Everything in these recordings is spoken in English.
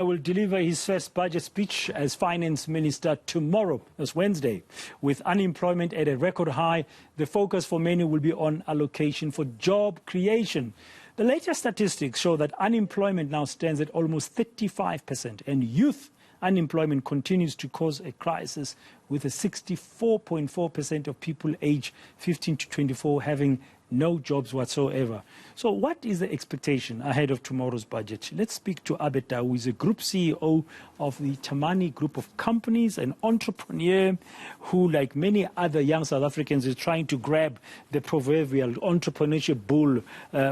Will deliver his first budget speech as finance minister tomorrow, as Wednesday. With unemployment at a record high, the focus for many will be on allocation for job creation. The latest statistics show that unemployment now stands at almost 35%, and youth unemployment continues to cause a crisis, with a 64.4% of people aged 15 to 24 having no jobs whatsoever. So what is the expectation ahead of tomorrow's budget? Let's speak to Abed Tau, who is a group CEO of the Thamani group of companies, an entrepreneur who, like many other young South Africans, is trying to grab the proverbial entrepreneurship bull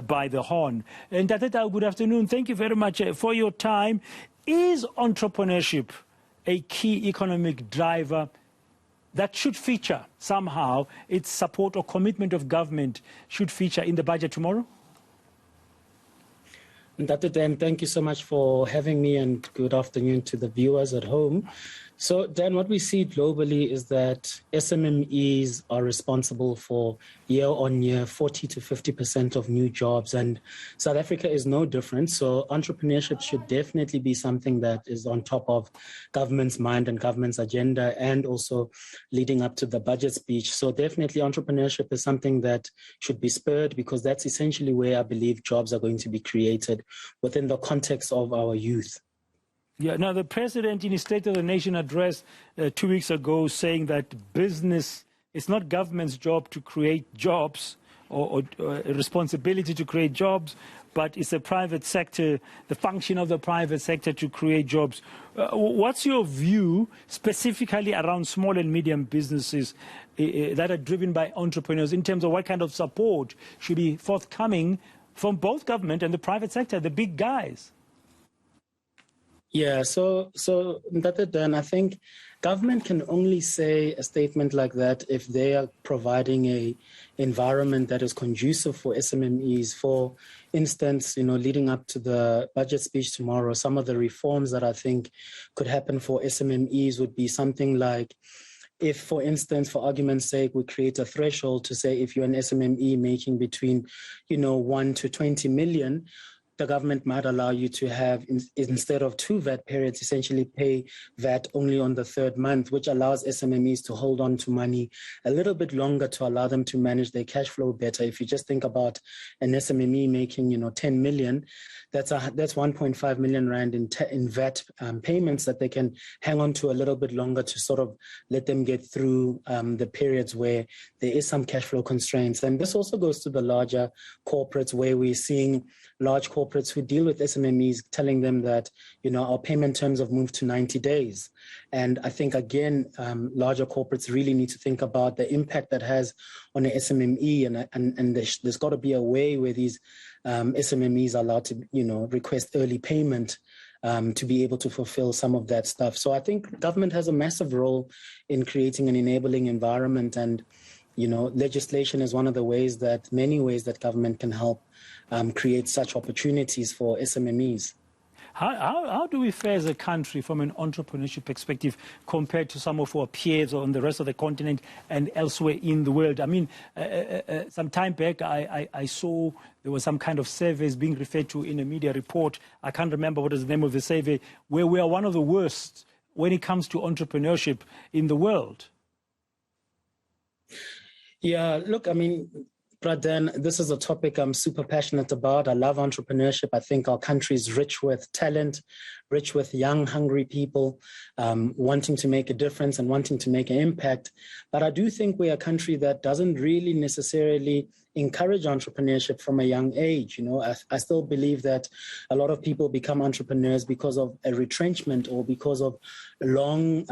by the horn. And Abed Tau, good afternoon. Thank you very much for your time. Is entrepreneurship a key economic driver that should feature somehow, its support or commitment of government should feature in the budget tomorrow? Dr. Dan, thank you so much for having me, and good afternoon to the viewers at home. So, Dan, what we see globally is that SMEs are responsible for year-on-year 40 to 50% of new jobs, and South Africa is no different. So entrepreneurship should definitely be something that is on top of government's mind and government's agenda, and also leading up to the budget speech. So definitely entrepreneurship is something that should be spurred, because that's essentially where I believe jobs are going to be created within the context of our youth. Yeah, now the president in his State of the Nation address 2 weeks ago saying that business, it's not government's job to create jobs or a responsibility to create jobs, but it's the private sector, the function of the private sector to create jobs. What's your view specifically around small and medium businesses that are driven by entrepreneurs in terms of what kind of support should be forthcoming from both government and the private sector, the big guys? Yeah, so Dan, I think government can only say a statement like that if they are providing a environment that is conducive for SMEs. For instance, leading up to the budget speech tomorrow, some of the reforms that I think could happen for SMEs would be something like, if, for instance, for argument's sake, we create a threshold to say if you're an SME making between, 1 to 20 million, the government might allow you to have, instead of 2 VAT periods, essentially pay VAT only on the 3rd month, which allows SMEs to hold on to money a little bit longer to allow them to manage their cash flow better. If you just think about an SME making, 10 million, that's 1.5 million rand in VAT payments that they can hang on to a little bit longer to sort of let them get through the periods where there is some cash flow constraints. And this also goes to the larger corporates, where we're seeing large corporates who deal with SMEs telling them that, our payment terms have moved to 90 days. And I think, again, larger corporates really need to think about the impact that has on an SME, and there's got to be a way where these SMEs are allowed to, request early payment to be able to fulfill some of that stuff. So I think government has a massive role in creating an enabling environment, and legislation is one of the many ways that government can help create such opportunities for SMEs. How do we fare as a country from an entrepreneurship perspective compared to some of our peers on the rest of the continent and elsewhere in the world? I mean, some time back, I saw there was some kind of surveys being referred to in a media report. I can't remember what is the name of the survey, where we are one of the worst when it comes to entrepreneurship in the world. Yeah, look, I mean, Brad Dan, this is a topic I'm super passionate about. I love entrepreneurship. I think our country is rich with talent, rich with young, hungry people wanting to make a difference and wanting to make an impact. But I do think we're a country that doesn't really necessarily encourage entrepreneurship from a young age. I still believe that a lot of people become entrepreneurs because of a retrenchment or because of long,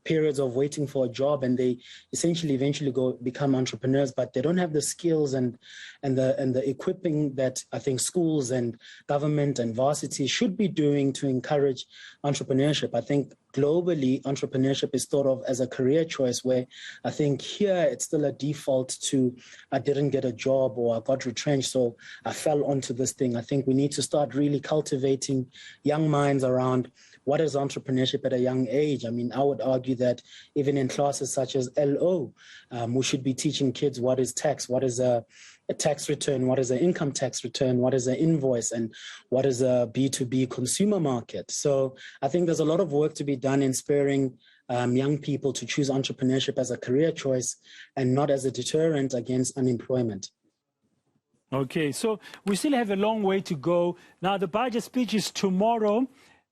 periods of waiting for a job, and they essentially eventually become entrepreneurs, but they don't have the skills and the equipping that I think schools and government and varsity should be doing to encourage entrepreneurship. I think globally, entrepreneurship is thought of as a career choice, where I think here it's still a default to, I didn't get a job or I got retrenched, so I fell onto this thing. I think we need to start really cultivating young minds around what is entrepreneurship at a young age. I mean, I would argue that even in classes such as LO, we should be teaching kids what is tax, what is a a tax return, what is an income tax return, what is an invoice, and what is a B2B consumer market. So I think there's a lot of work to be done in spurring young people to choose entrepreneurship as a career choice and not as a deterrent against unemployment. Okay, so we still have a long way to go. Now, the budget speech is tomorrow,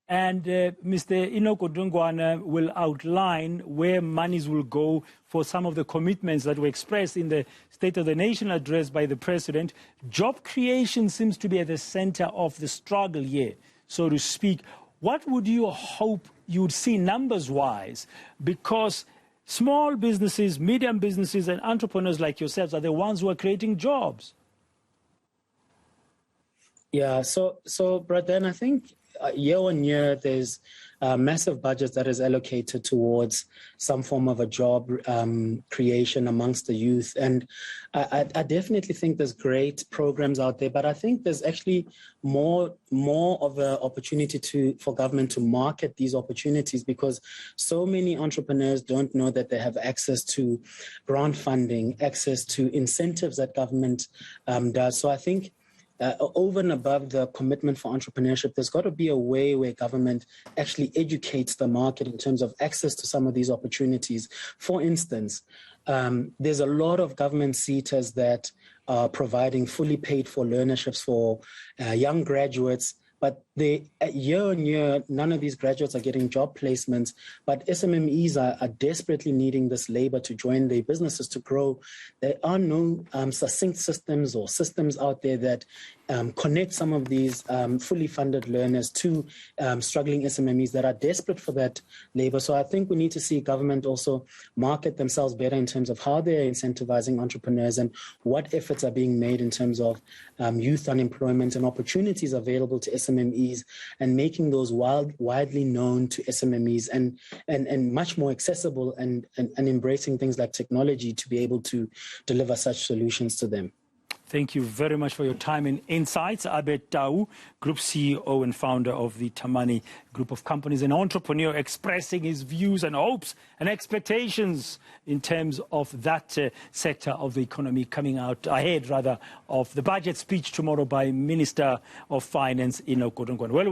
and Mr. Enoch Odongwana will outline where monies will go for some of the commitments that were expressed in the State of the Nation address by the President. Job creation seems to be at the center of the struggle here, so to speak. What would you hope you would see numbers-wise? Because small businesses, medium businesses, and entrepreneurs like yourselves are the ones who are creating jobs. Yeah, so Brad, then I think year on year, there's massive budgets that is allocated towards some form of a job creation amongst the youth. And I definitely think there's great programs out there, but I think there's actually more of an opportunity for government to market these opportunities, because so many entrepreneurs don't know that they have access to grant funding, access to incentives that government does. So I think over and above the commitment for entrepreneurship, there's got to be a way where government actually educates the market in terms of access to some of these opportunities. For instance, there's a lot of government SETAs that are providing fully paid for learnerships for young graduates, but year on year, none of these graduates are getting job placements, but SMMEs are desperately needing this labor to join their businesses to grow. There are no succinct systems or systems out there that connect some of these fully funded learners to struggling SMMEs that are desperate for that labor. So I think we need to see government also market themselves better in terms of how they're incentivizing entrepreneurs and what efforts are being made in terms of youth unemployment and opportunities available to SMMEs, and making those widely known to SMMEs and much more accessible and embracing things like technology to be able to deliver such solutions to them. Thank you very much for your time and insights. Abed Tau, Group CEO and founder of the Thamani Group of Companies, an entrepreneur expressing his views and hopes and expectations in terms of that sector of the economy coming out ahead, rather, of the budget speech tomorrow by Minister of Finance, Enoch Odongwana. Well,